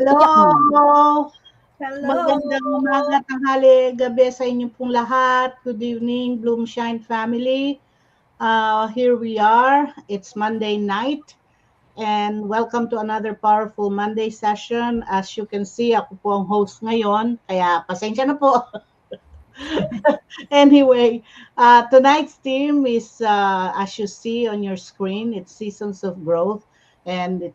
Tiyak mo lang. Hello! Hello! Magandang umaga, tanghali, gabi sa inyo pong lahat. Good evening, Bloomshine family. Here we are. It's Monday night. And welcome to another powerful Monday session. As you can see, ako po ang host ngayon. Kaya pasensya na po. Anyway, tonight's theme is, as you see on your screen, it's Seasons of Growth. And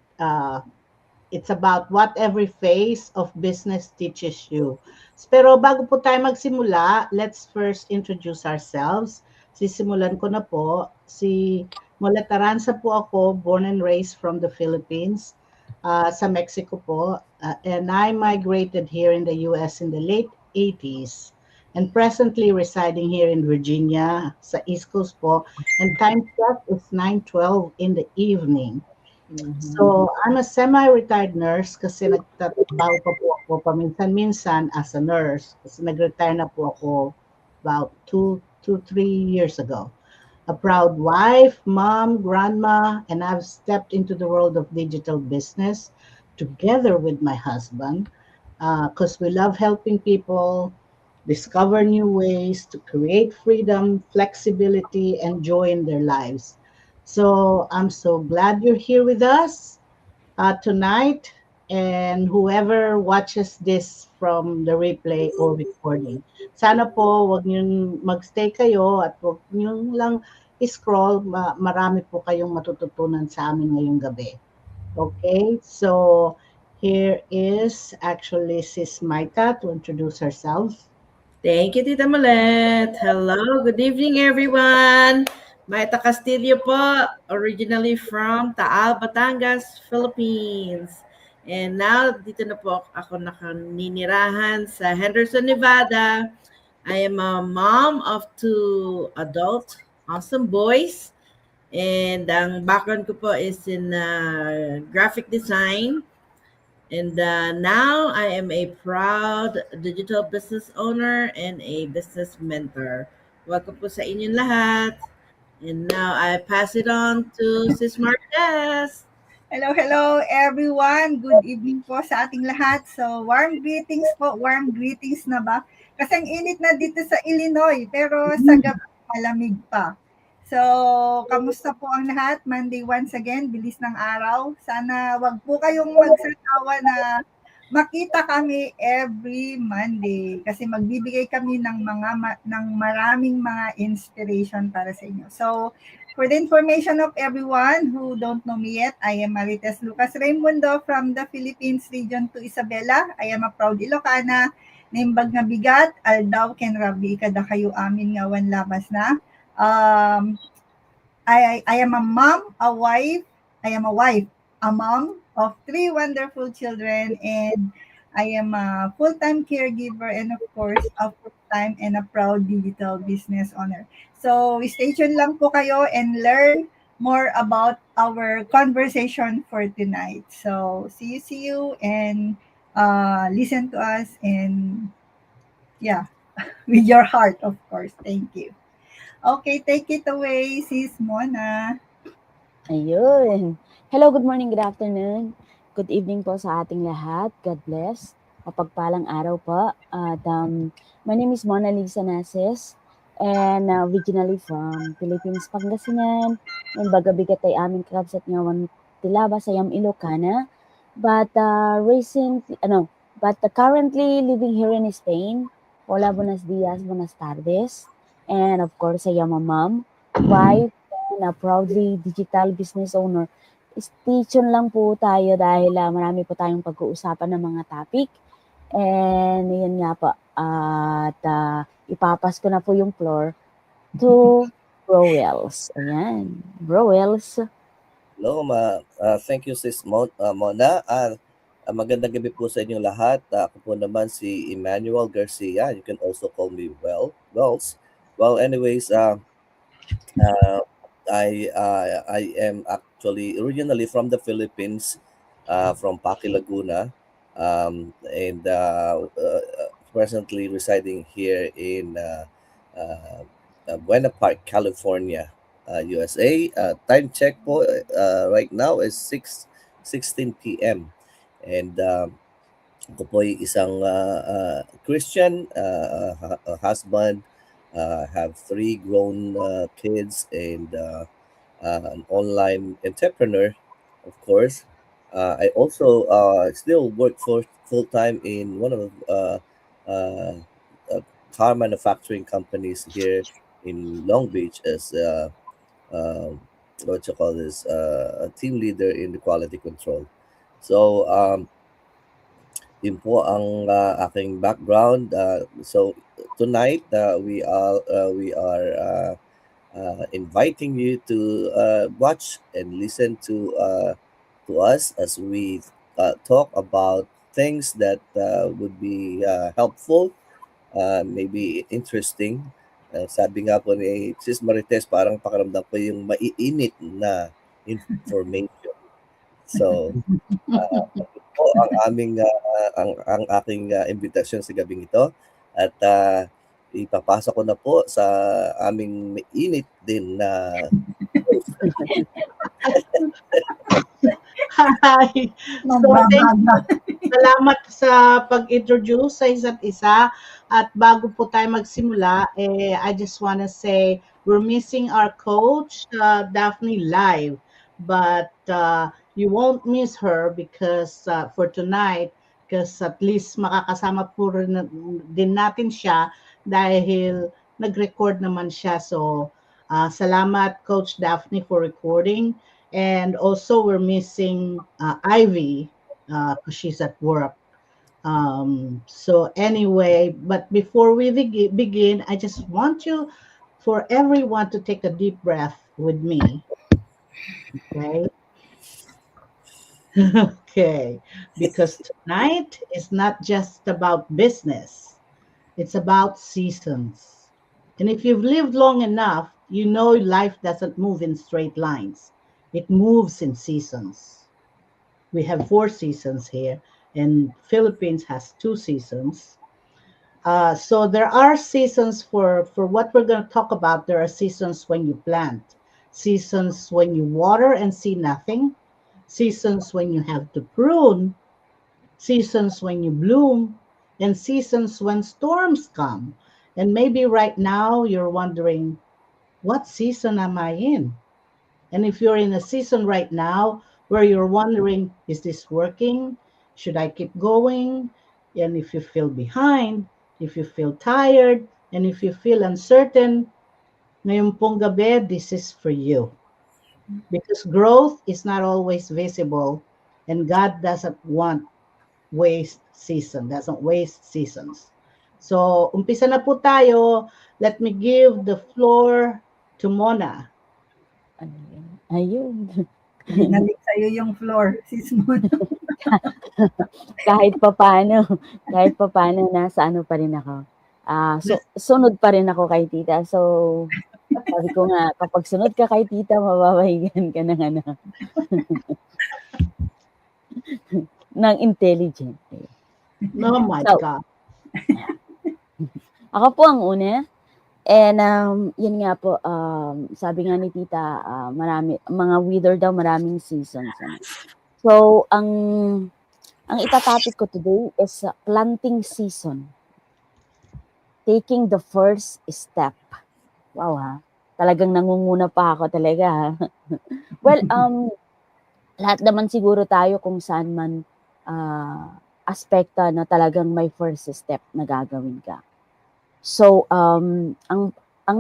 it's about what every phase of business teaches you. Pero bago po tayo magsimula, let's first introduce ourselves. Sisimulan ko na po. Si Mola Taranza po ako, born and raised from the Philippines, sa Mexico po. And I migrated here in the US in the late 80s and presently residing here in Virginia sa East Coast po. And time check is 9:12 in the evening. So, I'm a semi-retired nurse kasi nagtatrabaho pa po ako paminsan-minsan as a nurse. Kasi nag-retire na po ako about 3 years ago. A proud wife, mom, grandma, and I've stepped into the world of digital business together with my husband because we love helping people discover new ways to create freedom, flexibility, and joy in their lives. So I'm so glad you're here with us tonight, and whoever watches this from the replay or recording. Sana po wag niyong magstay kayo at wag niyong lang scroll. Marami po kayong matututunan sa amin ngayong gabi. Okay, so here is actually Sis Maita to introduce herself. Thank you, Tita Malet. Hello, good evening, everyone. Maita Castillo po, originally from Taal, Batangas, Philippines. And now, dito na po ako nakaninirahan sa Henderson, Nevada. I am a mom of 2 adult awesome boys. And ang background ko po is in graphic design. And now I am a proud digital business owner and a business mentor. Welcome po sa inyong lahat. And now I pass it on to Sis Marquez. Hello, everyone. Good evening po sa ating lahat. So, warm greetings po. Warm greetings na ba? Kasi ang init na dito sa Illinois, pero sa gabi malamig pa. So, kamusta po ang lahat? Monday once again, bilis ng araw. Sana wag po kayong magsasawa na makita kami every Monday kasi magbibigay kami ng maraming mga inspiration para sa inyo. So, for the information of everyone who don't know me yet, I am Marites Lucas Raimundo from the Philippines region to Isabela. I am a proud Ilocana. Naimbag nga bigat, aldaw ken rabi kada kayo amin nga wan labas na. I am a mom, a wife, a mom of 3 wonderful children, and I am a full-time caregiver and of course a full-time and a proud digital business owner. So stay tuned lang po kayo and learn more about our conversation for tonight. So see you, and listen to us, and yeah, with your heart, of course. Thank you. Okay, take it away, Sis Mona. Ayun. Hello, good morning, good afternoon. Good evening po sa ating lahat. God bless. Mapagpalang araw po. At my name is Mona Lisa Nases, and originally from Philippines, Pangasinan. And bagabigat ay aming krabs at ngawan tilaba sa Yam Ilocana. But currently living here in Spain. Hola, buenos dias, buenas tardes. And of course, I am a mom, wife, na proudly digital business owner. Stay tuned lang po tayo dahil marami po tayong pag-uusapan ng mga topic. And yun nga po. At ipapas ko na po yung floor to Browells. Ayan. Browells. Hello, thank you Sis Mona. Magandang gabi po sa inyong lahat. Ako po naman si Emmanuel Garcia. You can also call me Wells. Well, anyways, I am actually originally from the Philippines, from Paki, Laguna, and presently residing here in Buena Park, California, USA. Time check po right now is 6:16 p.m. And Ako po ay isang Christian husband, have 3 grown kids, and an online entrepreneur, of course. I also still work for full time in one of uh, car manufacturing companies here in Long Beach as what you call this, a team leader in the quality control. So yun po ang aking background. So tonight we are inviting you to watch and listen to us as we talk about things that would be helpful, maybe interesting. Sabi nga po ni Sis Marites, parang pakiramdam ko yung maiinit na information. So, po ang aming ang aking imbitasyon sa gabing ito, at ipapasa ko na po sa aming mainit din na host. Hi. So, salamat sa pag-introduce sa isa't isa. At bago po tayo magsimula, I just wanna say we're missing our coach, Daphne, live. But you won't miss her because for tonight, because at least makakasama po din natin siya dahil nag-record naman siya. So, salamat, Coach Daphne, for recording. And also, we're missing Ivy because she's at work. So anyway, but before we begin, I just want you, for everyone, to take a deep breath with me. Okay. Okay. Because tonight is not just about business. It's about seasons. And if you've lived long enough, you know life doesn't move in straight lines. It moves in seasons. We have 4 seasons here, and Philippines has 2 seasons. So there are seasons for what we're going to talk about. There are seasons when you plant, seasons when you water and see nothing, seasons when you have to prune, seasons when you bloom, and seasons when storms come. And maybe right now you're wondering, what season am I in? And if you're in a season right now where you're wondering, is this working? Should I keep going? And if you feel behind, if you feel tired, and if you feel uncertain, ngayon pong gabi, this is for you. Because growth is not always visible, and God doesn't waste seasons. So, umpisa na po tayo. Let me give the floor to Mona. Ayun. Binalik sa'yo yung floor, sis mo. kahit papano, nasa ano pa rin ako. Sunod pa rin ako kay tita. So, sabi ko nga, kapag sunod ka kay tita, mababahigan ka ng ano. ng intelligent. Oh my So, God. Ako po ang una. And yun nga po, sabi nga ni tita, marami, mga wither daw, maraming seasons. So, ang itatopic ko today is planting season. Taking the first step. Wow ha. Talagang nangunguna pa ako talaga ha. Well, lahat naman siguro tayo kung saan man aspekto na talagang may first step na gagawin ka. So, ang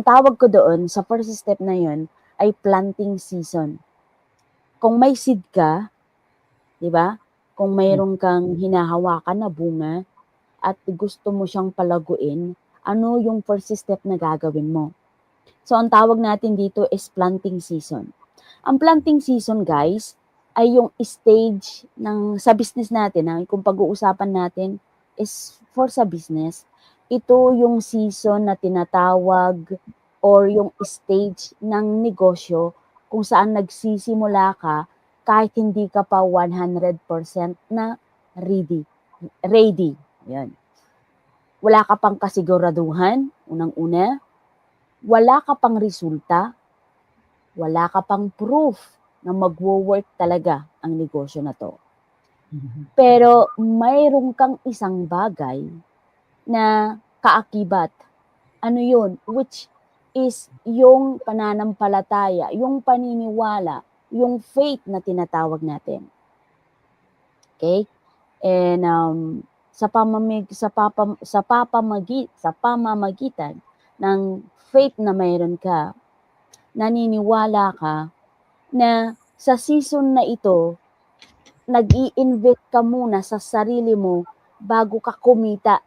tawag ko doon sa first step na yun ay planting season. Kung may seed ka, di ba? Kung mayroon kang hinahawakan na bunga at gusto mo siyang palaguin, ano yung first step na gagawin mo? So, ang tawag natin dito is planting season. Ang planting season, guys, ay yung stage sa business natin. Kung pag-uusapan natin is for sa business, ito yung season na tinatawag or yung stage ng negosyo kung saan nagsisimula ka kahit hindi ka pa 100% na ready. Yan. Wala ka pang kasiguraduhan, unang-una. Wala ka pang resulta. Wala ka pang proof na magwo-work talaga ang negosyo na to. Pero mayroon kang isang bagay na kaakibat. Ano yun? Which is yung pananampalataya, yung paniniwala, yung faith na tinatawag natin. Okay? And sa pamamagitan ng faith na mayroon ka, naniniwala ka na sa season na ito, nag-i-invest ka muna sa sarili mo bago ka kumita.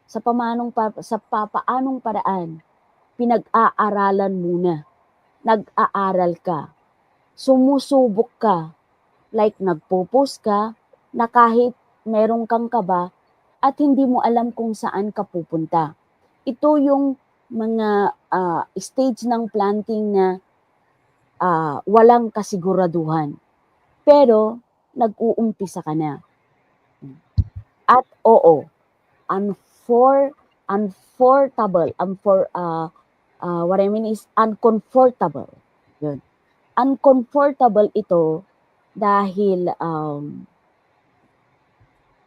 Sa papaanong paraan, pinag-aaralan muna. Nag-aaral ka. Sumusubok ka. Like nagpo-post ka na kahit meron kang kaba at hindi mo alam kung saan ka pupunta. Ito yung mga stage ng planting na walang kasiguraduhan. Pero nag-uumpisa ka na. At oo, what I mean is uncomfortable. Yun. Uncomfortable ito dahil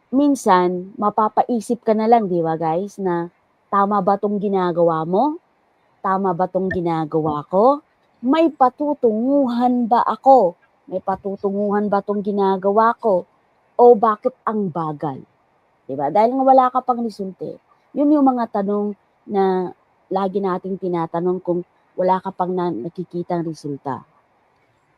minsan mapapaisip ka na lang, di ba guys, na tama ba tong ginagawa mo? Tama ba tong ginagawa ko? May patutunguhan ba ako? May patutunguhan ba tong ginagawa ko? O bakit ang bagal? Diba? Dahil nga wala ka pang resulte. Yun yung mga tanong na lagi nating tinatanong kung wala ka pang nakikitang resulta.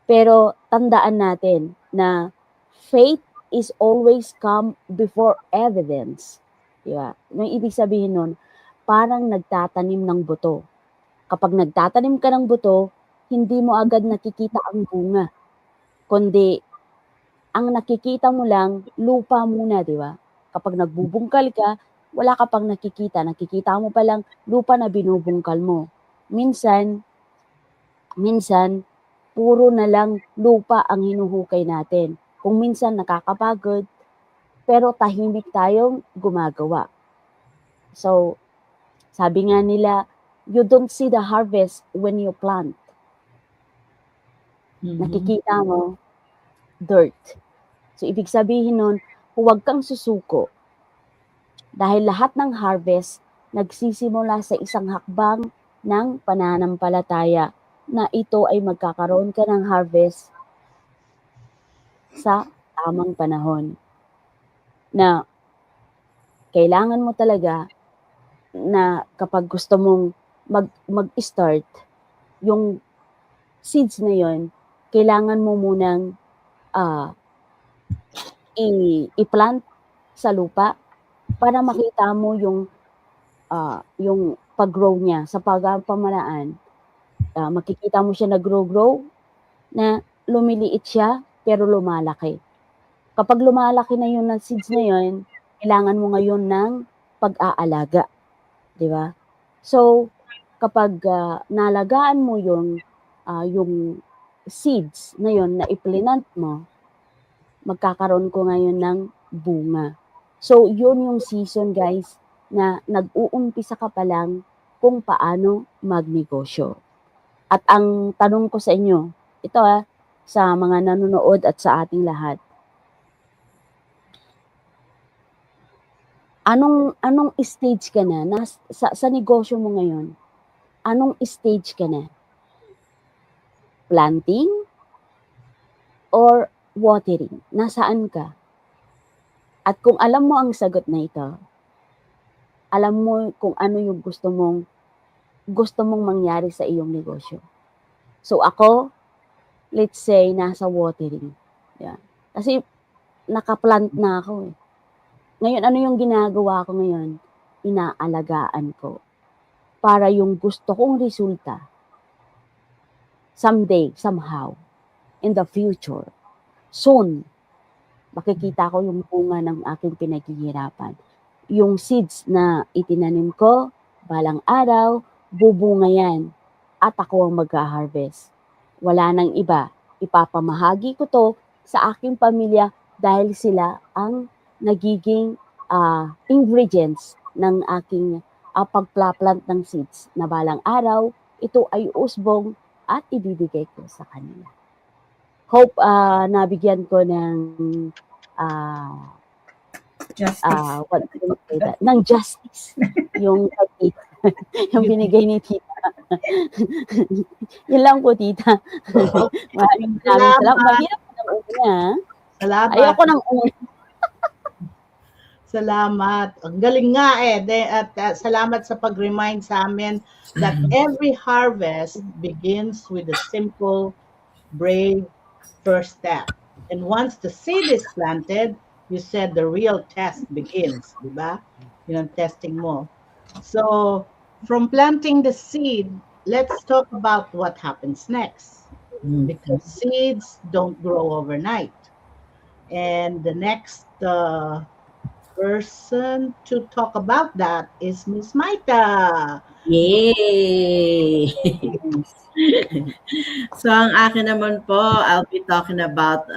Pero tandaan natin na faith is always come before evidence. Diba? Yung ibig sabihin nun, parang nagtatanim ng buto. Kapag nagtatanim ka ng buto, hindi mo agad nakikita ang bunga. Kundi, ang nakikita mo lang, lupa muna, di ba? Kapag nagbubungkal ka, wala ka pang nakikita. Nakikita mo pa lang lupa na binubungkal mo. Minsan, puro na lang lupa ang hinuhukay natin. Kung minsan nakakapagod, pero tahimik tayong gumagawa. So, sabi nga nila, you don't see the harvest when you plant. Nakikita mo, dirt. So, ibig sabihin nun, huwag kang susuko. Dahil lahat ng harvest, nagsisimula sa isang hakbang ng pananampalataya na ito ay magkakaroon ka ng harvest sa tamang panahon. Na kailangan mo talaga na kapag gusto mong mag-start, yung seeds na yon, kailangan mo munang i-plant sa lupa para makita mo yung pag-grow niya. Sa pamamaraan, makikita mo siya nag-grow, na lumiliit siya pero lumalaki. Kapag lumalaki na yun ng seeds na yun, kailangan mo ngayon ng pag-aalaga. Di ba? So, kapag nalagaan mo yung seeds na yun na iplinant mo, magkakaroon ko ngayon ng bunga. So, yun yung season, guys, na nag-uumpisa ka pa lang kung paano magnegosyo. At ang tanong ko sa inyo, ito sa mga nanonood at sa ating lahat, anong stage ka na sa negosyo mo ngayon? Anong stage ka na? Planting or watering? Nasaan ka? At kung alam mo ang sagot na ito, alam mo kung ano yung gusto mong mangyari sa iyong negosyo. So ako, let's say, nasa watering. Yeah. Kasi nakaplant na ako . Ngayon, ano yung ginagawa ko ngayon? Inaalagaan ko. Para yung gusto kong resulta, someday, somehow, in the future, soon, makikita ko yung bunga ng aking pinaghihirapan. Yung seeds na itinanim ko, balang araw, bubunga yan. At ako ang mag-harvest. Wala nang iba. Ipapamahagi ko to sa aking pamilya dahil sila ang nagiging ingredients ng aking pagpaplant ng seeds na balang araw, ito ay usbong at ibibigay ko sa kanila. Hope nabigyan ko ng ah, Justice. what do you say that? Ng justice. Yung kay tita. Yung binigay ni tita. Yun lang po, tita. Maraming salamat. Salamat. Mahirap po ng una. Salamat. Ayoko ng una. Salamat. Ang galing nga eh. At salamat sa pag-remind sa amin that every harvest begins with a simple, brave first step. And once the seed is planted, you said the real test begins, di ba? Yun ang testing mo. So, from planting the seed, let's talk about what happens next. Because seeds don't grow overnight. And the next person to talk about that is Miss Maita. Yay! So, ang akin naman po, I'll be talking about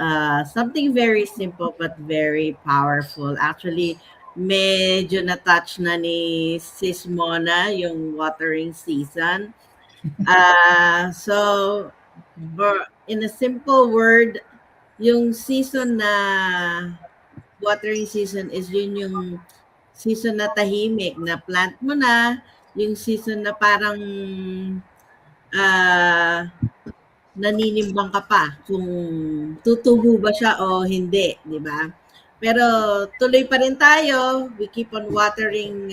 something very simple but very powerful. Actually, medyo na-touch na ni Sis Mona yung watering season. So, in a simple word, yung season na watering season is yun yung season na tahimik, na plant mo na, yung season na parang naninimbang ka pa kung tutubo ba siya o hindi, di ba? Pero tuloy pa rin tayo, we keep on watering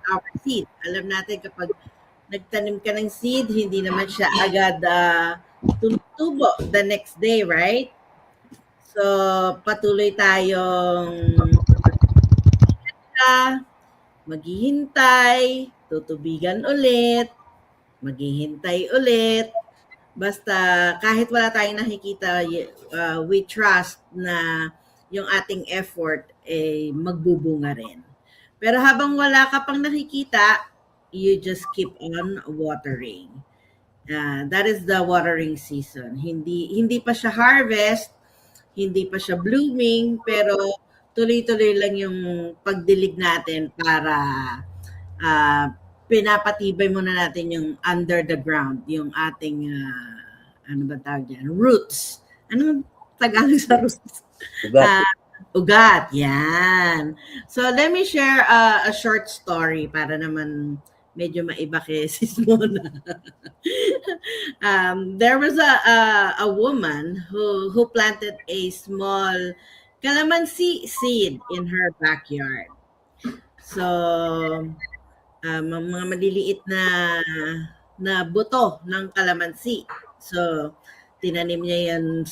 our seed. Alam natin kapag nagtanim ka ng seed, hindi naman siya agad tutubo the next day, right? So, patuloy tayong maghihintay, tutubigan ulit, maghihintay ulit. Basta kahit wala tayong nakikita, we trust na yung ating effort ay magbubunga rin. Pero habang wala ka pang nakikita, you just keep on watering. That is the watering season. Hindi pa siya harvest, hindi pa siya blooming, pero tuloy-tuloy lang yung pagdilig natin para pinapatibay muna natin yung under the ground, yung ating, ano ba tawag yan? Roots. Anong Tagalog sa roots? Ugat. Ugat, yan. So, let me share a short story para naman medyo maiba kay Sis Mona. There was a woman who planted a small calamansi seed in her backyard. So, mga maliliit na buto ng kalamansi. So, tinanim niya yan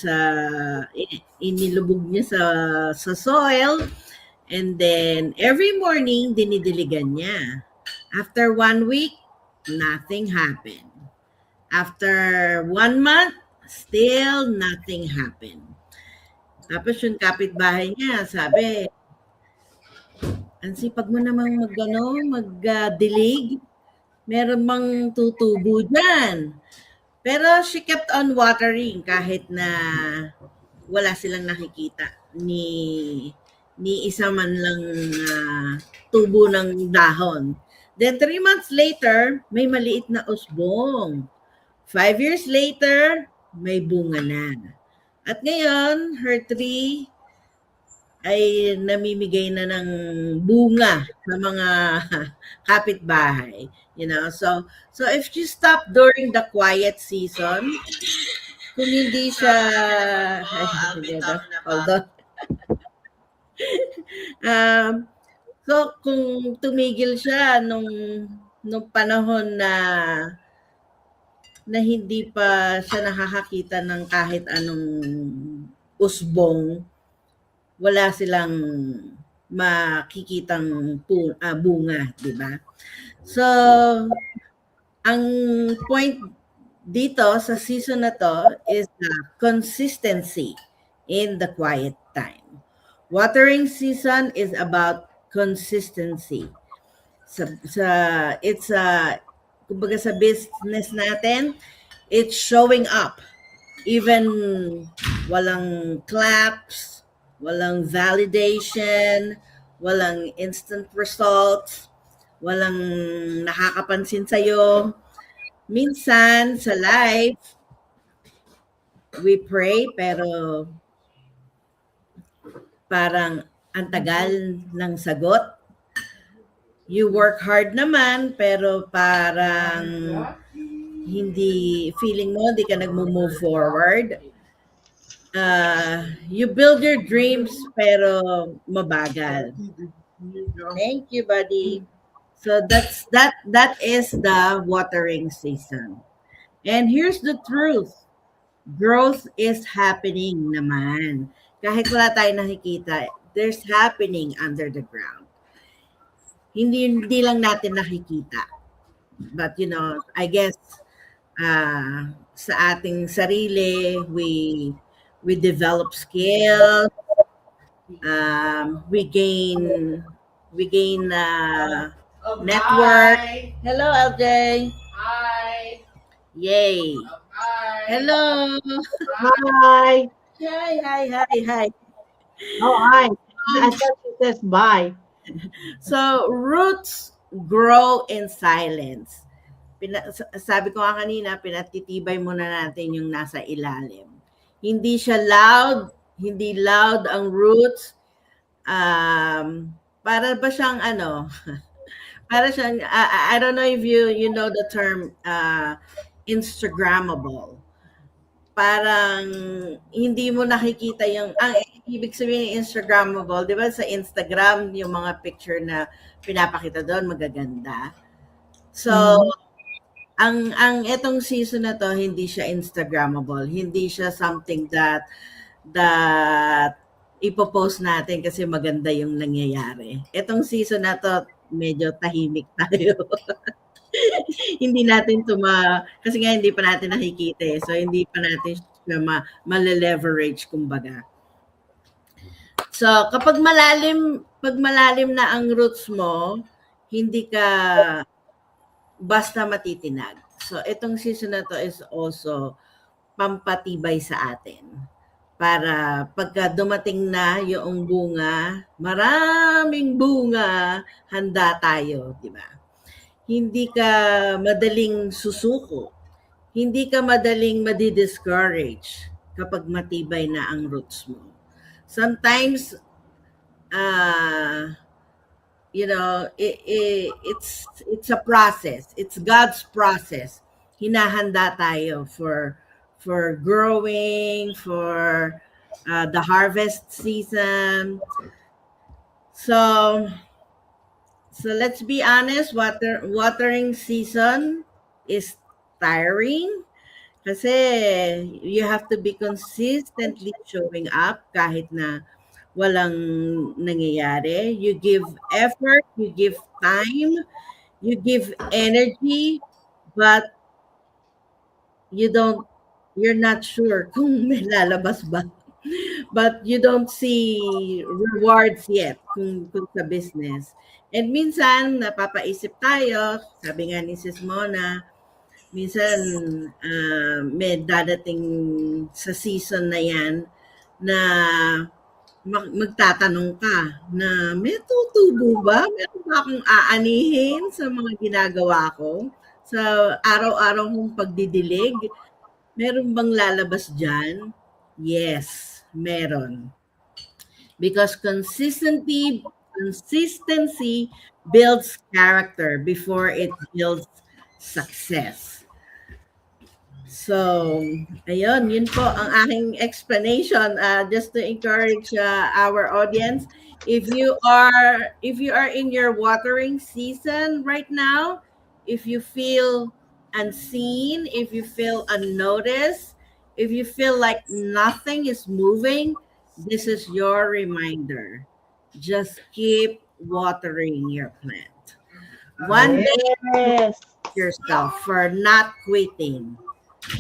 inilubog niya sa soil, and then every morning dinidiligan niya. After 1 week, nothing happened. After 1 month, still nothing happened. Tapos yung kapitbahay niya, sabi, ang sipag mo namang magdilig, meron mang tutubo dyan. Pero she kept on watering kahit na wala silang nakikita ni isa man lang tubo ng dahon. Then 3 months later, may maliit na usbong. 5 years later, may bunga na. At ngayon, her tree ay namimigay na ng bunga sa mga kapitbahay. You know, so if you stop during the quiet season, kung hindi siya, hold on. So kung tumigil siya nung panahon na hindi pa siya nakakakita ng kahit anong usbong, wala silang makikitang bunga, di ba? So, ang point dito sa season na to is the consistency in the quiet time. Watering season is about consistency. Kumbaga sa business natin, it's showing up. Even walang claps, walang validation, walang instant results, walang nakakapansin sa'yo. Minsan sa life, we pray pero parang ang tagal ng sagot. You work hard naman, pero parang hindi, feeling mo, hindi ka nag-move forward. You build your dreams, pero mabagal. Thank you, buddy. So that is the watering season. And here's the truth. Growth is happening naman. Kahit wala tayong nakikita, there's happening under the ground. Hindi lang natin nakikita. But I guess sa ating sarili, we develop skills, we gain network. Hello, LJ. Hi. Yay. Hi. Hello. Hi. Hi. Oh, hi. I thought she says bye. So, roots grow in silence. Sabi ko nga kanina, pinatitibay muna natin yung nasa ilalim. Hindi siya loud, hindi loud ang roots. Para ba siyang para siyang, I don't know if you know the term Instagrammable. Parang hindi mo nakikita ang ibig sabihin ng Instagrammable, di ba sa Instagram, yung mga picture na pinapakita doon, magaganda. So, ang etong season na to, hindi siya Instagrammable. Hindi siya something that ipopost natin kasi maganda yung nangyayari. Etong season na to, medyo tahimik tayo. Hindi natin kasi nga hindi pa natin nakikita eh. So, hindi pa natin siya ma-leverage, kumbaga. So, pag malalim na ang roots mo, hindi ka basta matitinag. So, itong season na to is also pampatibay sa atin. Para pagka dumating na yung bunga, maraming bunga, handa tayo, di ba? Hindi ka madaling susuko. Hindi ka madaling madi-discourage kapag matibay na ang roots mo. Sometimes, it's a process. It's God's process. Hinahanda tayo for growing, for the harvest season. So let's be honest, watering season is tiring kasi you have to be consistently showing up kahit na walang nangyayari. You give effort, you give time, you give energy, but you're not sure kung may lalabas ba. But you don't see rewards yet kung sa business. And minsan, napapaisip tayo, sabi nga ni Sis Mona, minsan may dadating sa season na yan na magtatanong ka na may tutubo ba? Meron ba akong aanihin sa mga ginagawa ko? Sa araw-araw kong pagdidilig, meron bang lalabas dyan? Yes, meron. Because consistency builds character before it builds success. So, ayun, yun po ang aking explanation just to encourage our audience. If you are in your watering season right now, if you feel unseen, if you feel unnoticed, if you feel like nothing is moving, this is your reminder. Just keep watering your plant. One day, yourself for not quitting,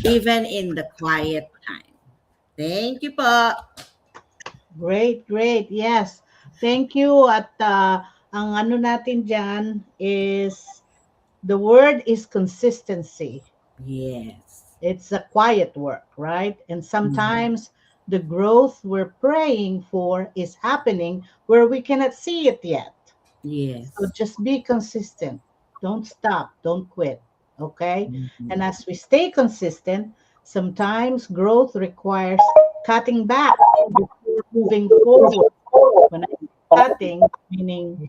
even in the quiet time. Thank you po. Great. Yes. Thank you. At ang ano natin dyan is, the word is consistency. Yes. It's a quiet work, right? And sometimes the growth we're praying for is happening where we cannot see it yet. Yes. So just be consistent. Don't stop. Don't quit. Okay? And as we stay consistent, sometimes growth requires cutting back before moving forward. When I'm cutting, meaning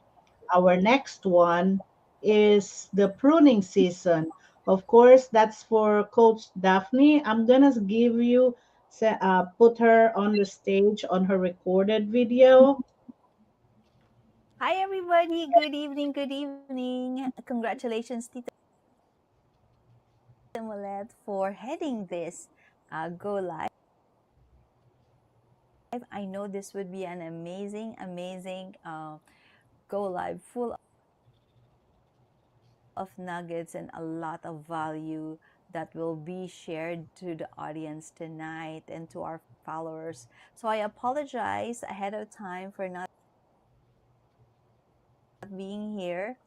our next one is the pruning season. Of course, that's for Coach Daphne. I'm gonna give you, put her on the stage on her recorded video. Hi, everybody. Good evening. Good evening. Congratulations, Tita Molet, for heading this Go Live. I know this would be an amazing, amazing Go Live full of nuggets and a lot of value that will be shared to the audience tonight and to our followers. So I apologize ahead of time for not being here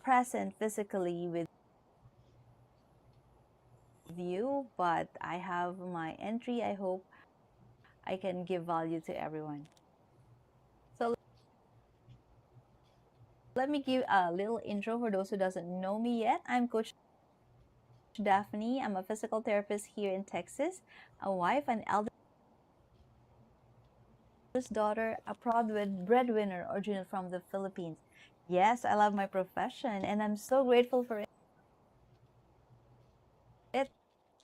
present physically with you, but I have my entry. I hope I can give value to everyone. So let me give a little intro for those who doesn't know me yet. I'm Coach Daphne. I'm a physical therapist here in Texas, a wife, an eldest daughter, a proud breadwinner originally from the Philippines. Yes, I love my profession and I'm so grateful for it.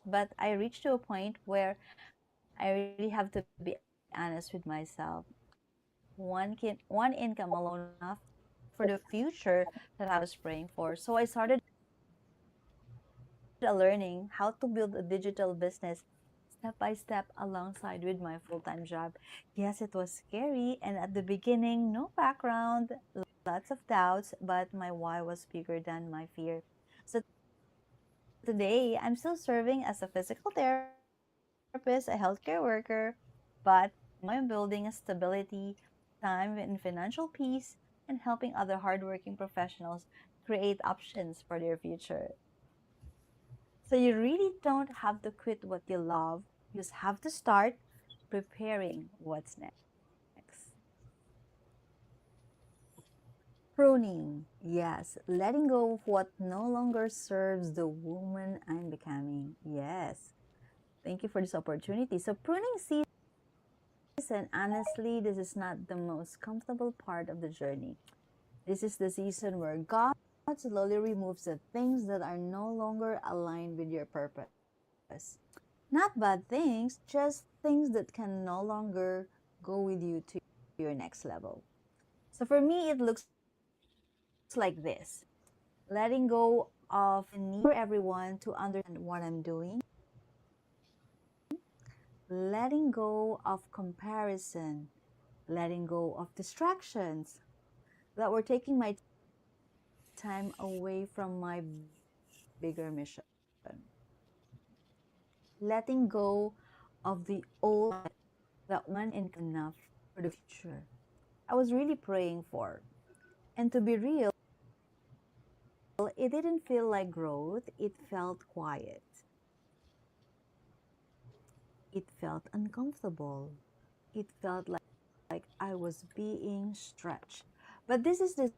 But I reached to a point where I really have to be honest with myself. One income alone enough for the future that I was praying for. So I started learning how to build a digital business step by step alongside with my full-time job. Yes, it was scary and at the beginning, no background, lots of doubts, but my why was bigger than my fear. So today, I'm still serving as a physical therapist, a healthcare worker, but now I'm building a stability, time, and financial peace and helping other hardworking professionals create options for their future. So you really don't have to quit what you love. You just have to start preparing what's next. Pruning. Yes, letting go of what no longer serves the woman I'm becoming. Yes. Thank you for this opportunity. So pruning season, honestly, this is not the most comfortable part of the journey. This is the season where God slowly removes the things that are no longer aligned with your purpose. Not bad things, just things that can no longer go with you to your next level. So for me, it looks like this: letting go of the need for everyone to understand what I'm doing, letting go of comparison, letting go of distractions that were taking my time away from my bigger mission, letting go of the old that one income enough for the future I was really praying for. And to be real, it didn't feel like growth, it felt quiet. It felt uncomfortable. It felt like I was being stretched. But this is the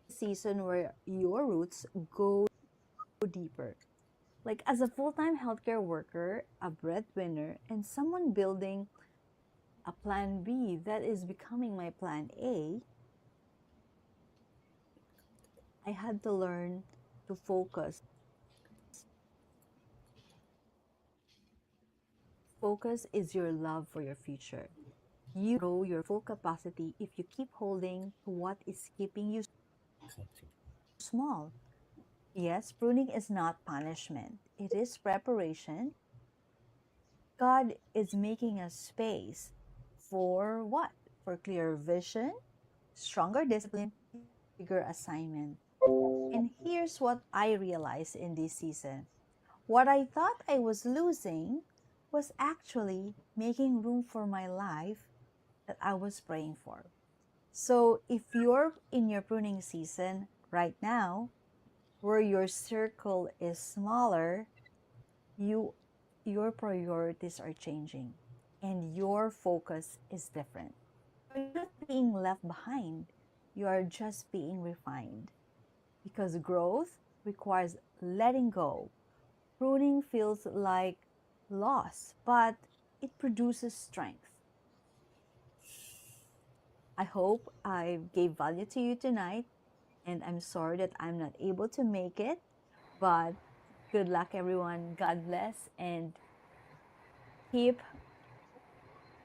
season where your roots go deeper. Like as a full-time healthcare worker, a breadwinner, and someone building a plan B that is becoming my plan A, I had to learn to focus. Focus is your love for your future. You grow your full capacity if you keep holding to what is keeping you small. Yes, pruning is not punishment, it is preparation. God is making a space for what? For clear vision, stronger discipline, bigger assignment. And here's what I realized in this season: what I thought I was losing was actually making room for my life that I was praying for. So if you're in your pruning season right now, where your circle is smaller, you your priorities are changing and your focus is different. You're not being left behind. You are just being refined. Because growth requires letting go. Pruning feels like loss, but it produces strength. I hope I gave value to you tonight, and I'm sorry that I'm not able to make it, but good luck, everyone. God bless, and keep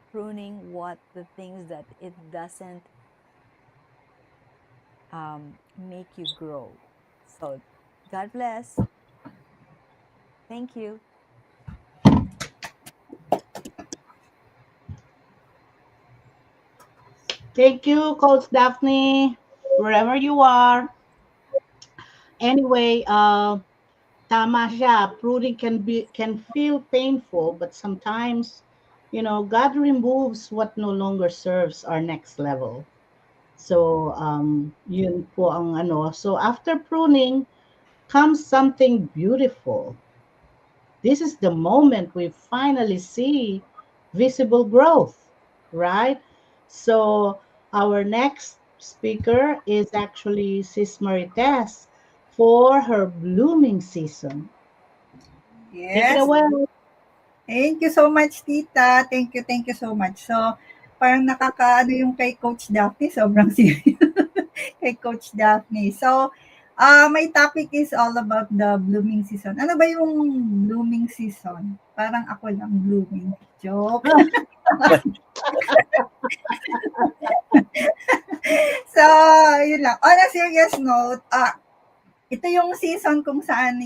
pruning what the things that it doesn't make you grow. So, God bless. Thank you. Thank you, Coach Daphne, wherever you are. Anyway, tama siya. Pruning can feel painful, but sometimes, God removes what no longer serves our next level. So, yun po ang ano. So, after pruning comes something beautiful. This is the moment we finally see visible growth, right? So, our next speaker is actually Sis Marites for her blooming season. Take it Yes. away. Thank you so much, tita. Thank you so much. So, parang nakakaano yung kay Coach Daphne, sobrang serious kay Coach Daphne. So, my topic is all about the blooming season. Ano ba yung blooming season? Parang ako lang blooming. Joke. So, yun lang. On a serious note, ito yung season kung saan,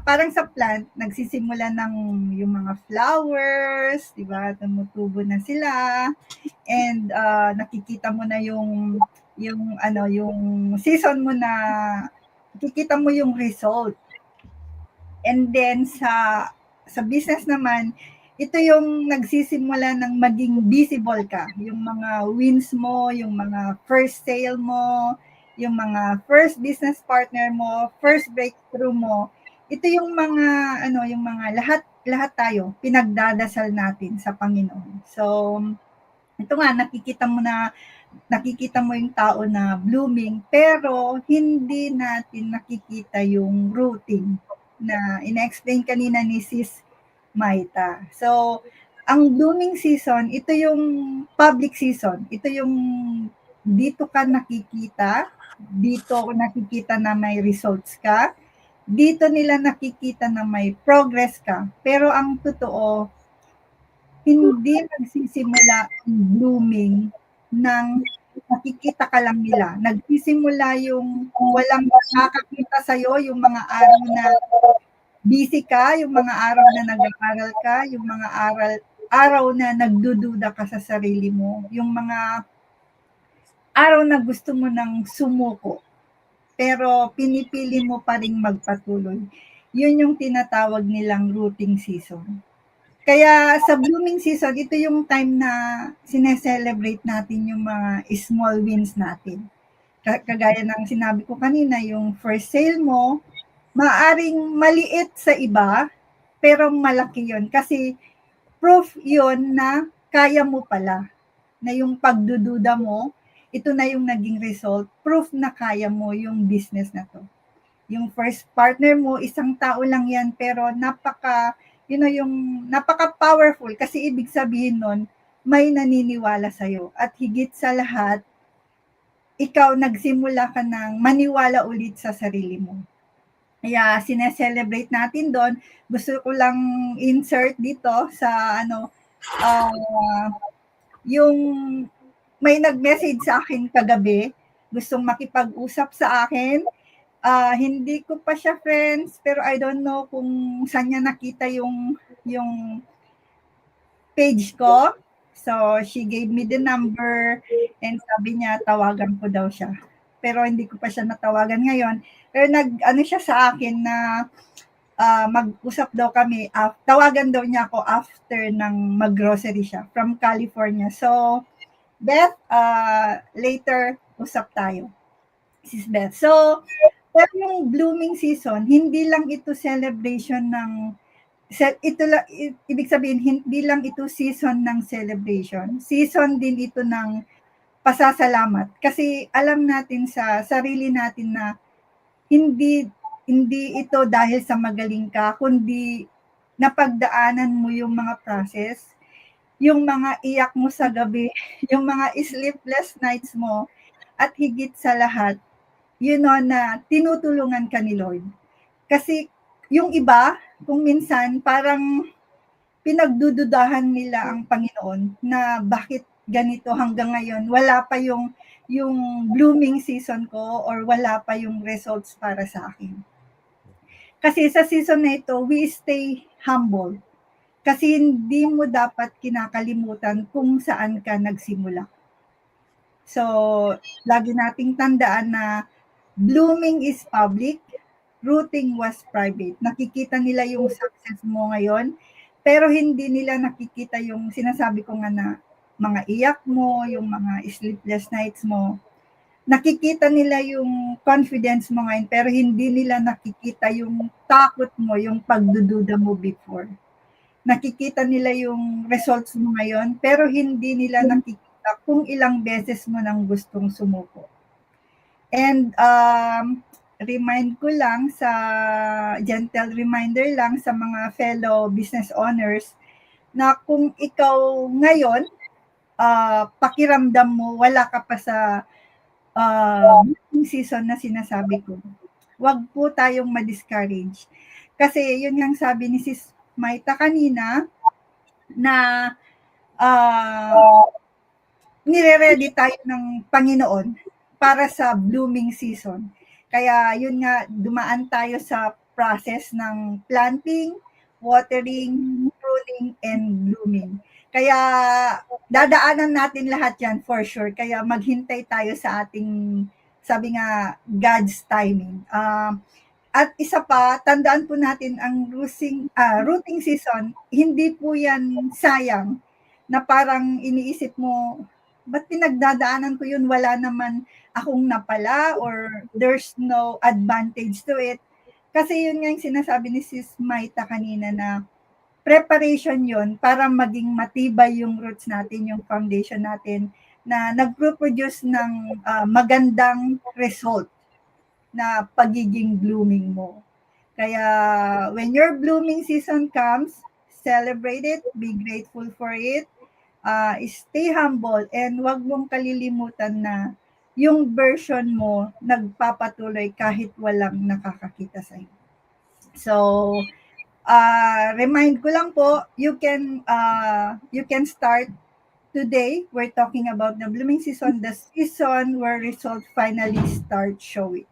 parang sa plant, nagsisimula ng yung mga flowers, di ba? Tumutubo na sila. And nakikita mo na yung season mo na, nakikita mo yung result. And then sa business naman, ito yung nagsisimula ng maging visible ka. Yung mga wins mo, yung mga first sale mo, yung mga first business partner mo, first breakthrough mo. Ito yung mga yung mga lahat tayo pinagdadasal natin sa Panginoon. So ito nga nakikita mo yung tao na blooming pero hindi natin nakikita yung rooting na ina-explain kanina ni Sis Maita. So, ang blooming season, ito yung public season. Ito yung dito ka nakikita, dito nakikita na may results ka, dito nila nakikita na may progress ka. Pero ang totoo, hindi nagsisimula ang blooming ng nakikita ka lang nila. Nagsisimula yung walang nakakakita sa'yo, yung mga araw na busy ka, yung mga araw na nag-aaral ka, yung mga araw na nagdududa ka sa sarili mo, yung mga araw na gusto mo nang sumuko, pero pinipili mo pa ring magpatuloy. Yun yung tinatawag nilang rooting season. Kaya sa blooming season, ito yung time na sineselebrate natin yung mga small wins natin. Kagaya ng sinabi ko kanina, yung first sale mo, maaring maliit sa iba, pero malaki yon kasi proof yon na kaya mo pala. Na yung pagdududa mo, ito na yung naging result, proof na kaya mo yung business na to. Yung first partner mo, isang tao lang yan, pero yung napaka-powerful kasi ibig sabihin nun, may naniniwala sa'yo. At higit sa lahat, ikaw nagsimula ka ng maniwala ulit sa sarili mo. Kaya sineselebrate natin doon. Gusto ko lang insert dito sa yung may nag-message sa akin kagabi, gustong makipag-usap sa akin. Hindi ko pa siya friends, pero I don't know kung saan niya nakita yung page ko. So, she gave me the number and sabi niya, tawagan ko daw siya. Pero hindi ko pa siya natawagan ngayon. Pero siya sa akin na mag-usap daw kami. Tawagan daw niya ako after ng mag-grocery siya from California. So, Beth, later, usap tayo. Sis Beth. So, pero yung blooming season, hindi lang ito celebration ng, ibig sabihin, hindi lang ito season ng celebration. Season din ito ng pasasalamat. Kasi alam natin sa sarili natin na hindi ito dahil sa magaling ka, kundi napagdaanan mo yung mga process, yung mga iyak mo sa gabi, yung mga sleepless nights mo, at higit sa lahat, na tinutulungan ka ni Lord. Kasi yung iba, kung minsan, parang pinagdududahan nila ang Panginoon na bakit ganito hanggang ngayon, wala pa yung blooming season ko or wala pa yung results para sa akin. Kasi sa season na ito, we stay humble. Kasi hindi mo dapat kinakalimutan kung saan ka nagsimula. So, lagi nating tandaan na blooming is public, rooting was private. Nakikita nila yung success mo ngayon, pero hindi nila nakikita yung sinasabi ko nga na mga iyak mo, yung mga sleepless nights mo. Nakikita nila yung confidence mo ngayon, pero hindi nila nakikita yung takot mo, yung pagdududa mo before. Nakikita nila yung results mo ngayon, pero hindi nila nakikita kung ilang beses mo nang gustong sumuko. And remind ko lang gentle reminder lang sa mga fellow business owners na kung ikaw ngayon, pakiramdam mo wala ka pa sa season na sinasabi ko, wag po tayong ma-discourage. Kasi yun yung sabi ni Sis Maita kanina na nire-ready tayo ng Panginoon para sa blooming season. Kaya yun nga, dumaan tayo sa process ng planting, watering, pruning, and blooming. Kaya dadaanan natin lahat yan for sure. Kaya maghintay tayo sa ating, sabi nga, God's timing. At isa pa, tandaan po natin ang rooting season, hindi po yan sayang na parang iniisip mo, ba't pinagdadaanan ko yun, wala naman akong napala or there's no advantage to it. Kasi yun nga yung sinasabi ni Sis Maita kanina na preparation yun para maging matibay yung roots natin, yung foundation natin na nagpo-produce ng magandang result na pagiging blooming mo. Kaya when your blooming season comes, celebrate it, be grateful for it, stay humble, and wag mong kalilimutan na yung version mo nagpapatuloy kahit walang nakakakita sa iyo. So, remind ko lang po, you can start today. We're talking about the blooming season, the season where results finally start showing.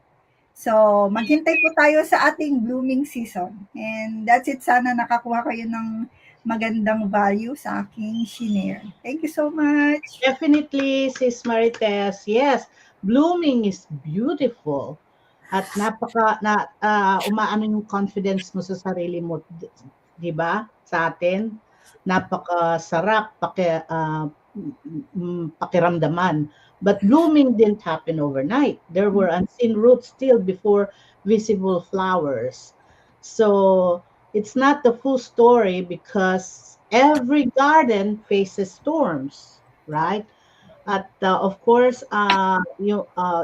So, maghintay po tayo sa ating blooming season. And that's it. Sana nakakuha kayo ng magandang value sa aking shinare. Thank you so much. Definitely, Sis Marites. Yes, blooming is beautiful. At umaano yung confidence mo sa sarili mo, 'di ba? Sa atin, napakasarap pakiramdaman. But blooming didn't happen overnight. There were unseen roots still before visible flowers. So it's not the full story because every garden faces storms, right? Of course,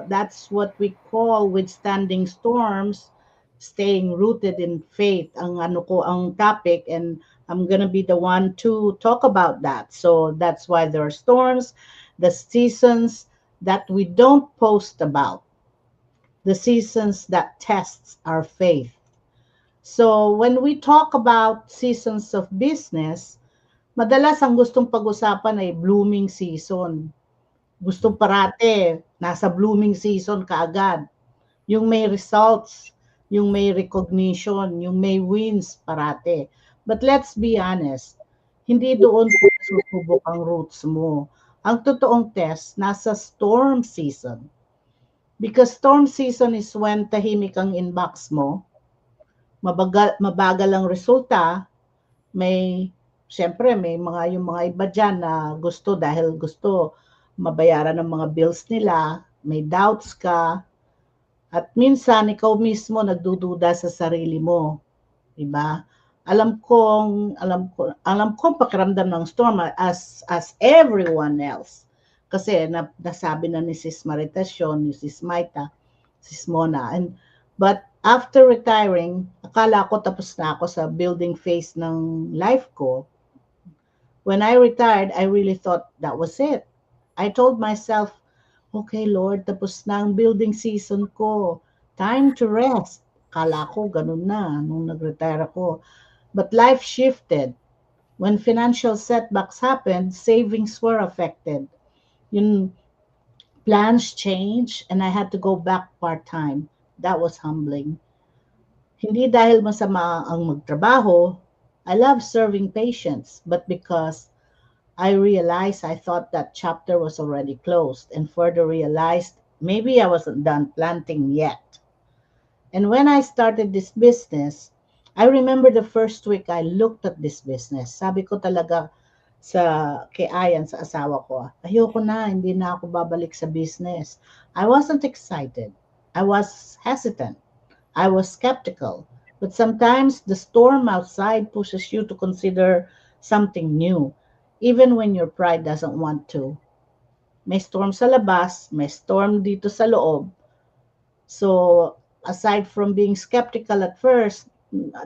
that's what we call withstanding storms, staying rooted in faith. Ang topic, and I'm gonna be the one to talk about that. So that's why there are storms, the seasons that we don't post about, the seasons that tests our faith. So when we talk about seasons of business, madalas ang gustong pag-usapan ay blooming season. Gustong parate, nasa blooming season kaagad. Yung may results, yung may recognition, yung may wins parate. But let's be honest, hindi doon po susubok ang roots mo. Ang totoong test, nasa storm season. Because storm season is when tahimik ang inbox mo, mabagal ang resulta, siyempre may yung mga iba dyan na gusto dahil gusto mabayaran ng mga bills nila, may doubts ka, at minsan ikaw mismo nagdududa sa sarili mo, 'di ba? Alam kong pakiramdam ng storm as everyone else. Kasi nasabi na ni Sis Marites yun, ni Sis Maita, Sis Mona. But after retiring, akala ko tapos na ako sa building phase ng life ko. When I retired, I really thought that was it. I told myself, okay, Lord, tapos na ang building season ko. Time to rest. Kala ko ganun na nung nag-retire ako. But life shifted. When financial setbacks happened, savings were affected. Yung plans changed and I had to go back part-time. That was humbling. Hindi dahil masama ang magtrabaho. I love serving patients, but because I realized I thought that chapter was already closed and further realized maybe I wasn't done planting yet. And when I started this business, I remember the first week I looked at this business. Sabi ko talaga kay Ayan, sa asawa ko, ayoko na, hindi na ako babalik sa business. I wasn't excited. I was hesitant. I was skeptical. But sometimes the storm outside pushes you to consider something new, even when your pride doesn't want to. May storm sa labas, may storm dito sa loob. So, aside from being skeptical at first,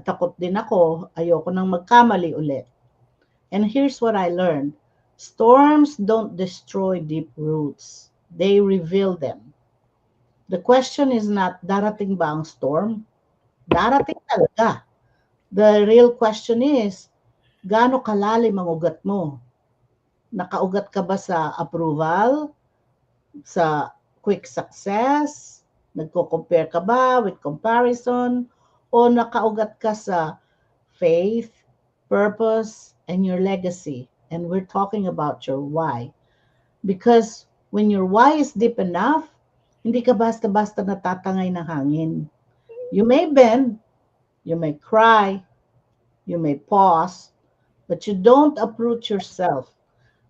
takot din ako, ayoko nang magkamali ulit. And here's what I learned. Storms don't destroy deep roots. They reveal them. The question is not, darating ba ang storm? Darating talaga. The real question is, gaano kalalim ang ugat mo? Nakaugat ka ba sa approval? Sa quick success? Nagko-compare ka ba with comparison? O nakaugat ka sa faith, purpose, and your legacy? And we're talking about your why. Because when your why is deep enough, hindi ka basta-basta natatangay ng hangin. You may bend, you may cry, you may pause, but you don't uproot yourself.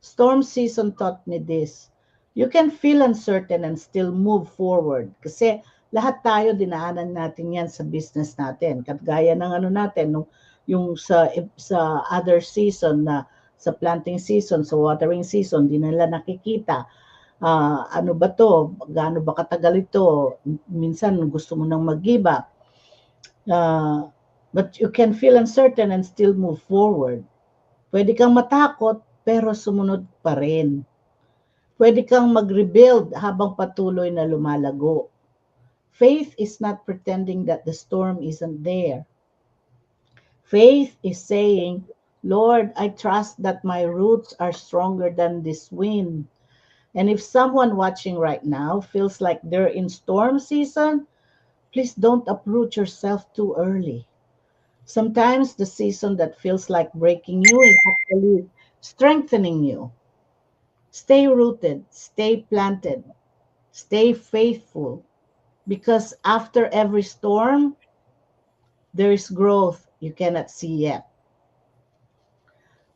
Storm season taught me this. You can feel uncertain and still move forward. Kasi lahat tayo dinaanan natin yan sa business natin. Kagaya ng ano natin, yung sa other season na sa planting season, sa watering season, di nila nakikita. Ano ba to? Gaano ba katagal ito? Minsan gusto mo nang mag-give up. But you can feel uncertain and still move forward. Pwede kang matakot, pero sumunod pa rin. Pwede kang mag-rebuild habang patuloy na lumalago. Faith is not pretending that the storm isn't there. Faith is saying, Lord, I trust that my roots are stronger than this wind. And if someone watching right now feels like they're in storm season, please don't uproot yourself too early. Sometimes the season that feels like breaking you is actually strengthening you. Stay rooted, stay planted, stay faithful, because after every storm, there is growth you cannot see yet.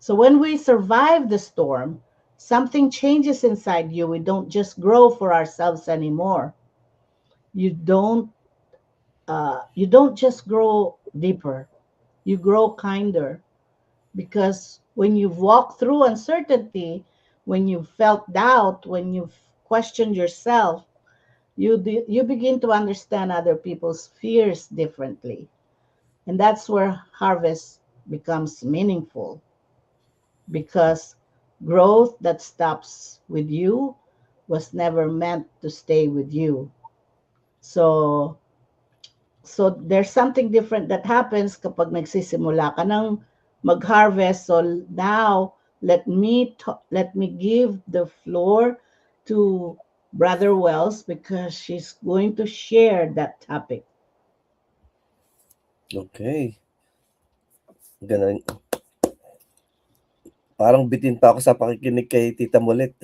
So when we survive the storm, something changes inside you. We don't just grow for ourselves anymore. You don't just grow deeper. You grow kinder, because when you've walked through uncertainty, when you've felt doubt, when you've questioned yourself, you begin to understand other people's fears differently. And that's where harvest becomes meaningful, because growth that stops with you was never meant to stay with you. So there's something different that happens kapag nagsisimula ka ng mag-harvest. So now let me give the floor to Brother Wells, because she's going to share that topic. Okay. Ganun. Parang bitin pa ako sa pakikinig kay Tita Molet.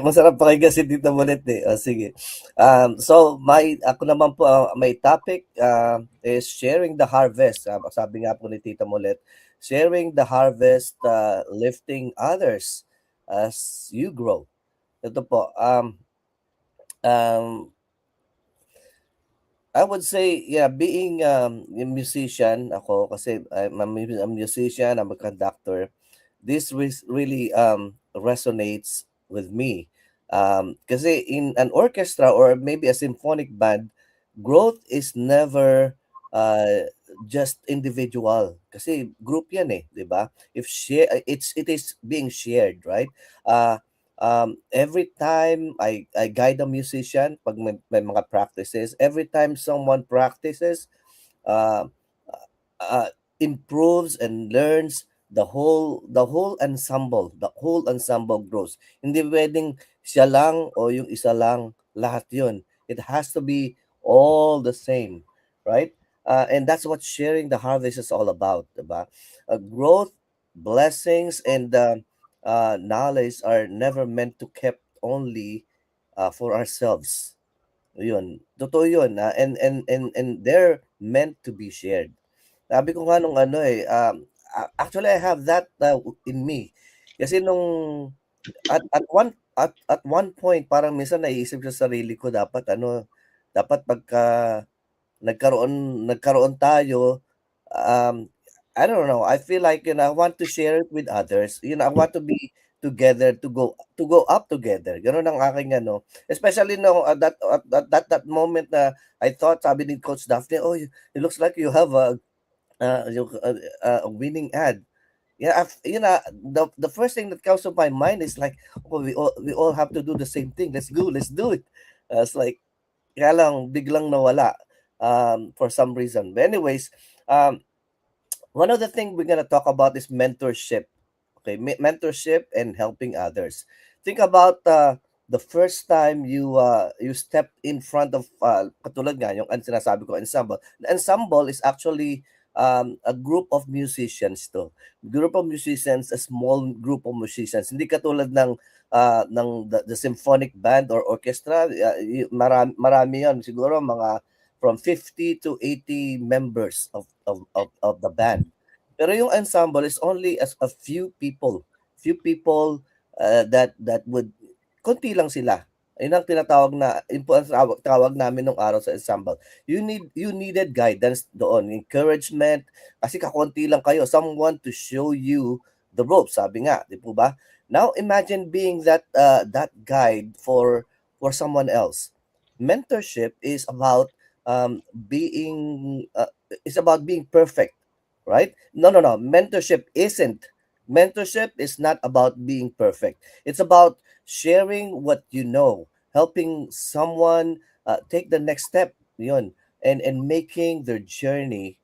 Masarap pakinggan si Tita Molet eh. Sige. So ako naman po, may topic is sharing the harvest. Sabi nga po ni Tita Molet, sharing the harvest, lifting others as you grow. Ito po, I would say, yeah, being a musician, ako kasi I'm a musician, I'm a conductor. This really resonates with me. Kasi in an orchestra or maybe a symphonic band, growth is never just individual kasi group yan eh, 'di ba? If share it is being shared, right? Uh every time I guide a musician pag may mga practices, every time someone practices, uh, uh, improves and learns, the whole ensemble grows. Hindi pwedeng siya lang o yung isa lang, lahat yun. It has to be all the same, right? And that's what sharing the harvest is all about, diba? Growth, blessings, and knowledge are never meant to kept only for ourselves. Yun, totoo yun. And they're meant to be shared. Sabi ko nga nung ano eh, actually I have that in me. Kasi nung at one point parang minsan naiisip ko sa sarili ko dapat pagka nagkaroon tayo, um I don't know, I feel like I want to share it with others. I want to be together, to go up together. Gano'n ang aking ano, especially no at that moment na I thought, sabi ni Coach Daphne, "Oh, it looks like you have a winning ad." Yeah, the first thing that comes to my mind is like, "Oh, we all have to do the same thing. Let's go, let's do it." It's like, kaya lang biglang nawala for some reason. But anyways, one of the things we're gonna talk about is mentorship. Okay, mentorship and helping others. Think about the first time you step in front of katulad nga yung sinasabi ko, ensemble. The ensemble is actually a group of musicians to. Group of musicians, a small group of musicians. Hindi katulad ng the symphonic band or orchestra, marami 'yon. Siguro mga from 50 to 80 members of the band. Pero yung ensemble is only as a few people that would, konti lang sila. Yun ang tawag namin nung araw sa ensemble. You needed guidance doon, encouragement, kasi kakonti lang kayo, someone to show you the ropes, sabi nga, di po ba? Now imagine being that guide for someone else. Mentorship is about being perfect, right? No, no, no. Mentorship isn't. Mentorship is not about being perfect. It's about sharing what you know, helping someone take the next step, yun, and making their journey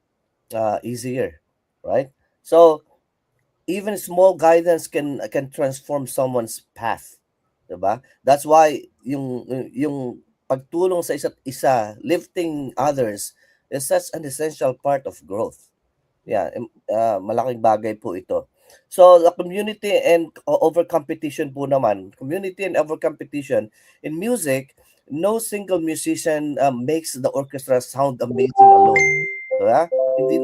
easier, right? So even small guidance can transform someone's path, 'di ba? That's why yung pagtulong sa isa't isa, lifting others, is such an essential part of growth. Yeah, malaking bagay po ito. So the community and over competition po naman. Community and over competition in music, no single musician makes the orchestra sound amazing alone. Diba? Hindi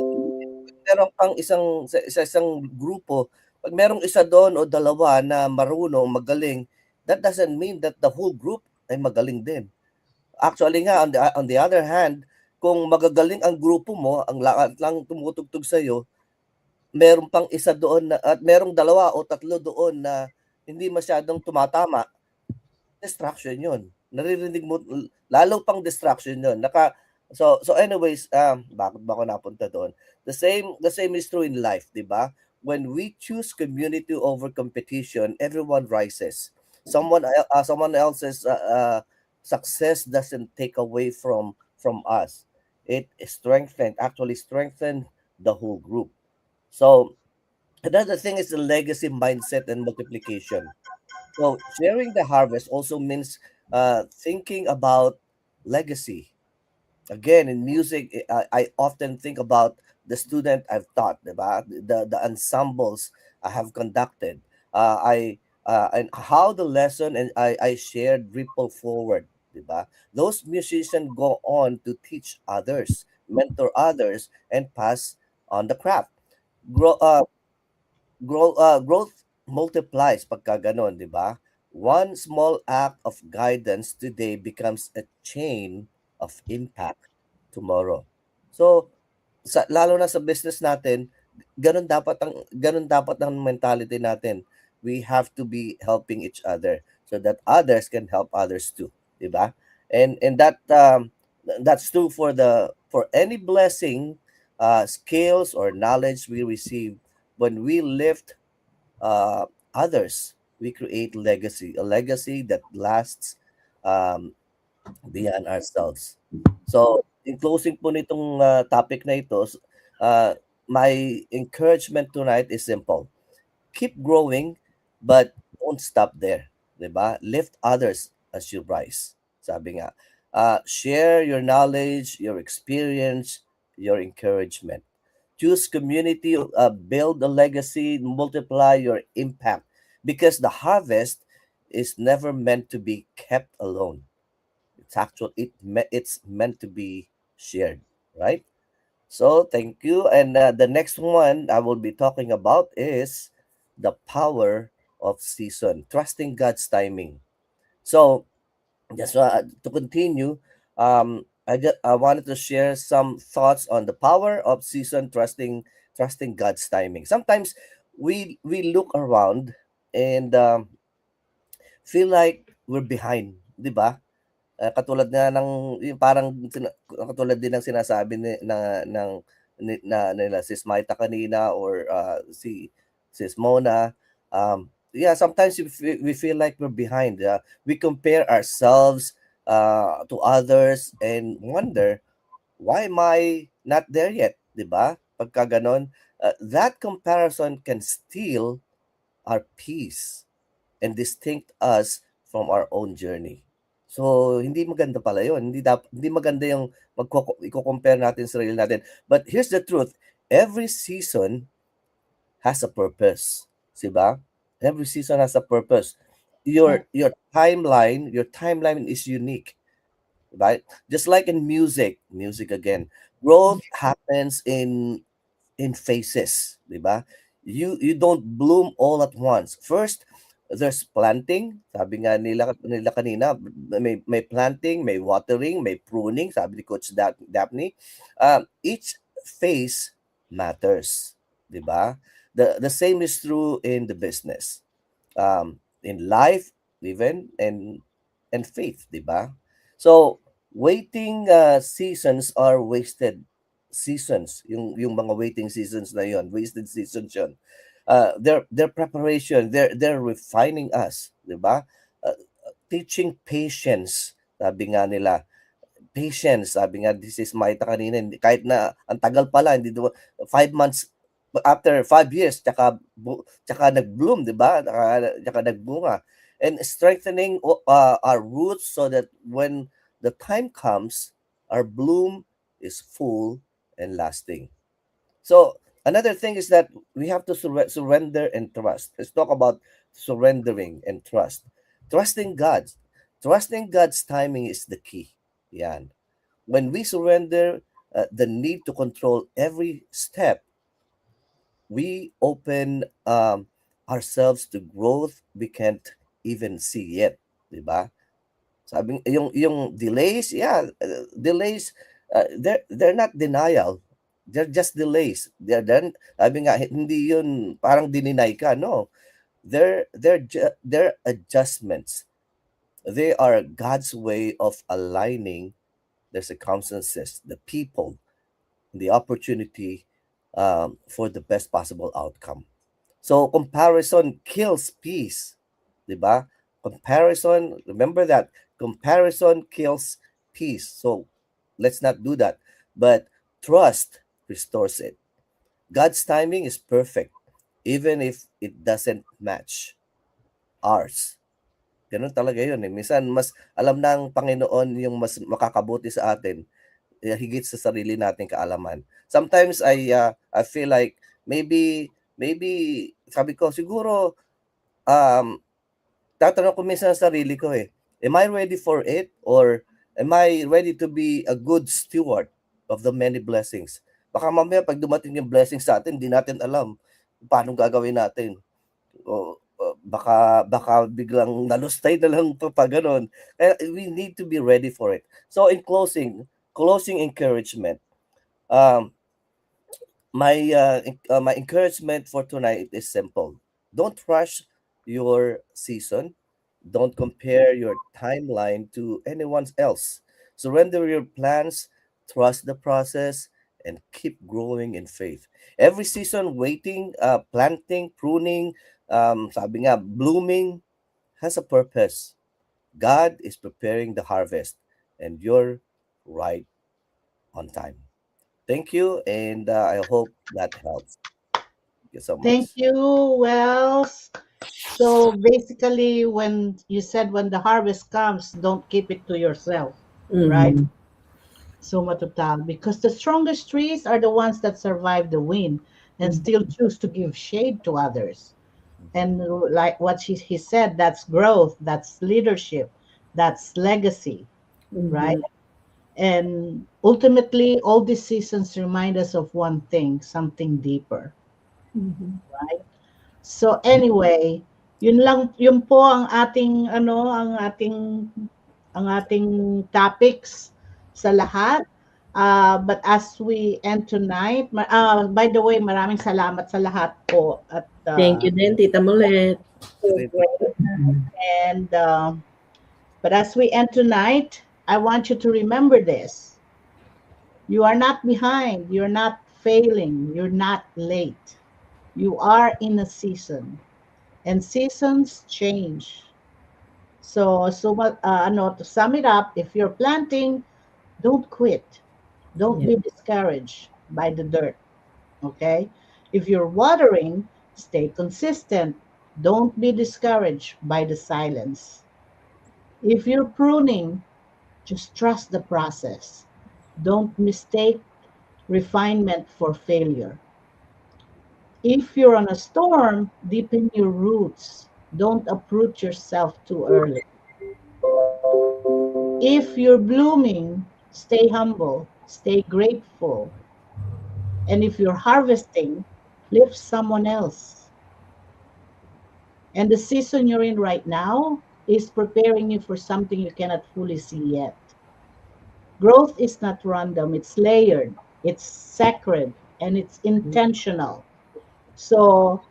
meron kang isang grupo, pag merong isa doon o dalawa na marunong, magaling, that doesn't mean that the whole group ay magaling din. Actually nga, on the other hand, kung magagaling ang grupo mo, ang lahat lang tumutugtog sa iyo, meron pang isa doon na, at merong dalawa o tatlo doon na hindi masyadong tumatama, distraction 'yun. Naririnig mo, lalo pang distraction 'yun. So anyways, bakit ba ako napunta doon? The same is true in life, 'di ba? When we choose community over competition, everyone rises. Someone else's success doesn't take away from us. It actually strengthen the whole group. So another thing is the legacy mindset and multiplication. So sharing the harvest also means thinking about legacy. Again, in music, I often think about the student I've taught, diba? The ensembles I have conducted. And how the lesson and I shared ripple forward, diba? Those musicians go on to teach others, mentor others, and pass on the craft. Grow, uh, growth multiplies pagka ganon, di ba? One small act of guidance today becomes a chain of impact tomorrow. So, lalo na sa business natin, ganun dapat ang mentality natin. We have to be helping each other so that others can help others too, 'di ba? And that's true for any blessing skills or knowledge we receive, when we lift others, we create legacy, a legacy that lasts um, beyond ourselves. So, in closing po nitong topic na ito, uh, my encouragement tonight is simple. Keep growing, but don't stop there. 'Di ba? Lift others as you rise. Sabi nga, share your knowledge, your experience, your encouragement. Choose community, build a legacy, multiply your impact, because the harvest is never meant to be kept alone. It's meant to be shared, right? So thank you. And the next one I will be talking about is the power of season, trusting God's timing. So just to continue, I wanted to share some thoughts on the power of season, trusting God's timing. Sometimes we look around and feel like we're behind, di ba? Katulad nga ng yung parang katulad din ng sinasabi nila Sis Maita kanina, or si Sis Mona. Yeah, sometimes we feel like we're behind. We compare ourselves to others and wonder, why am I not there yet? 'Di ba? Pagka ganon, that comparison can steal our peace and distinct us from our own journey. So, hindi maganda pala 'yun. Hindi maganda yung iko-compare natin sa sarili natin. But here's the truth, every season has a purpose, 'di ba? Every season has a purpose. Your timeline is unique, right? Just like in music again. Growth happens in phases, 'di ba? You don't bloom all at once. First, there's planting, sabi nga nila kanina, may planting, may watering, may pruning, sabi ni Coach Daphne. Each phase matters, 'di ba? The same is true in the business. In life, even, and faith, 'di ba? So, waiting seasons are wasted seasons. Yung mga waiting seasons na yon, wasted seasons yon. Their preparation, they're refining us, 'di ba? Teaching patience, sabi nga nila. Patience, sabi nga, this is Maita kanina, kahit na ang tagal pala, hindi 5 months after 5 years, tsaka nag-bloom, di ba? Tsaka nagbunga. And strengthening our roots so that when the time comes, our bloom is full and lasting. So another thing is that we have to surrender and trust. Let's talk about surrendering and trust. Trusting God. Trusting God's timing is the key. Yan. When we surrender the need to control every step, we open ourselves to growth we can't even see yet, 'di ba? Sabi yung delays, delays, they're not denial. They're just delays. Sabi nga, hindi yun parang dininay ka, no. They're adjustments. They are God's way of aligning the circumstances, the people, the opportunity for the best possible outcome. So comparison kills peace, 'di ba? Comparison, remember that comparison kills peace. So let's not do that. But trust restores it. God's timing is perfect, even if it doesn't match ours. Ganun talaga yun eh. Minsan, mas alam ng Panginoon yung mas makakabuti sa atin, higit sa sarili nating kaalaman. Sometimes I feel like maybe sabi ko siguro tatanong ko minsan sa sarili ko eh, am I ready for it, or am I ready to be a good steward of the many blessings? Baka mamaya pag dumating yung blessings sa atin, hindi natin alam paano gagawin natin. O baka biglang nalustay na lang pa ganun. We need to be ready for it. So in closing encouragement, my encouragement for tonight is simple. Don't rush your season. Don't compare your timeline to anyone else. Surrender your plans, trust the process, and keep growing in faith. Every season, waiting, planting, pruning, sabi nga, blooming has a purpose. God is preparing the harvest, and you're right on time. Thank you, and I hope that helps. Thank you so Thank much. you, Wells. So basically, when you said when the harvest comes, don't keep it to yourself, right? Mhm. Suma total. Because the strongest trees are the ones that survive the wind and still choose to give shade to others. And like what he said, that's growth, that's leadership, that's legacy, right? Mhm. And ultimately, all these seasons remind us of one thing, something deeper, Mhm. right? So anyway, yun po ang ating ang ating topics sa lahat. But as we end tonight, by the way, maraming salamat sa lahat po at Thank you din, Tita Mulet. so great. And but as we end tonight, I want you to remember this. You are not behind, you're not failing, you're not late. You are in a season, and seasons change. To sum it up, if you're planting, don't quit. Don't Yeah. be discouraged by the dirt, okay? If you're watering, stay consistent. Don't be discouraged by the silence. If you're pruning, just trust the process. Don't mistake refinement for failure. If you're on a storm, deepen your roots. Don't uproot yourself too early. If you're blooming, stay humble, stay grateful. And if you're harvesting, lift someone else. And the season you're in right now is preparing you for something you cannot fully see yet. Growth is not random, it's layered, it's sacred, and it's intentional. So,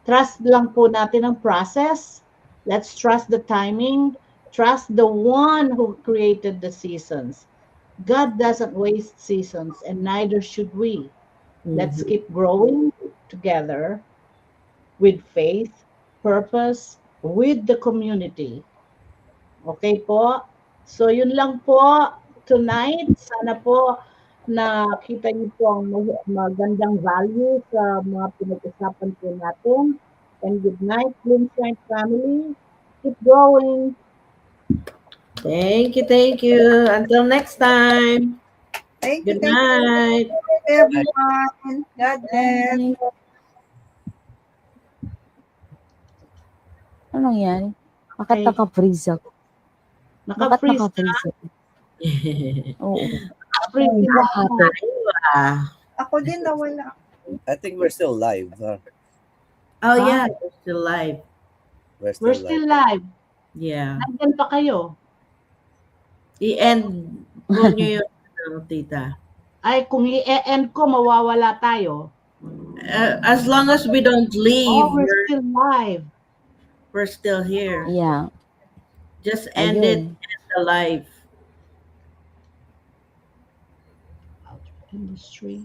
trust lang po natin ang process. Let's trust the timing. Trust the one who created the seasons. God doesn't waste seasons, and neither should we. Let's Mhm. keep growing together with faith, purpose, with the community. Okay po? So, yun lang po tonight. Sana po nakita niyo po ang magandang value sa mga pinag-usapan po natin. And good night, Bloomshine family. Keep growing. Thank you, thank you. Until next time. Thank you, Good thank you night. everyone. God bless. Bye. Anong yan? Bakit Ay, naka-freeze ako? Bakit naka-freeze naka-freeze ako? Oo. naka-freeze Hindi din ko ako. happy. Ah. Ako din nawala. I think we're still live. Huh? Oh, Ah, yeah, we're still live. We're we're still live. still live. Yeah. Nandyan pa kayo. I-end po nyo yung tita. Ay, kung i-end ko, mawawala tayo. As long as we don't leave, Oh, we're still live. we're still here. Yeah. Just end it Ayun. and the live. Industry.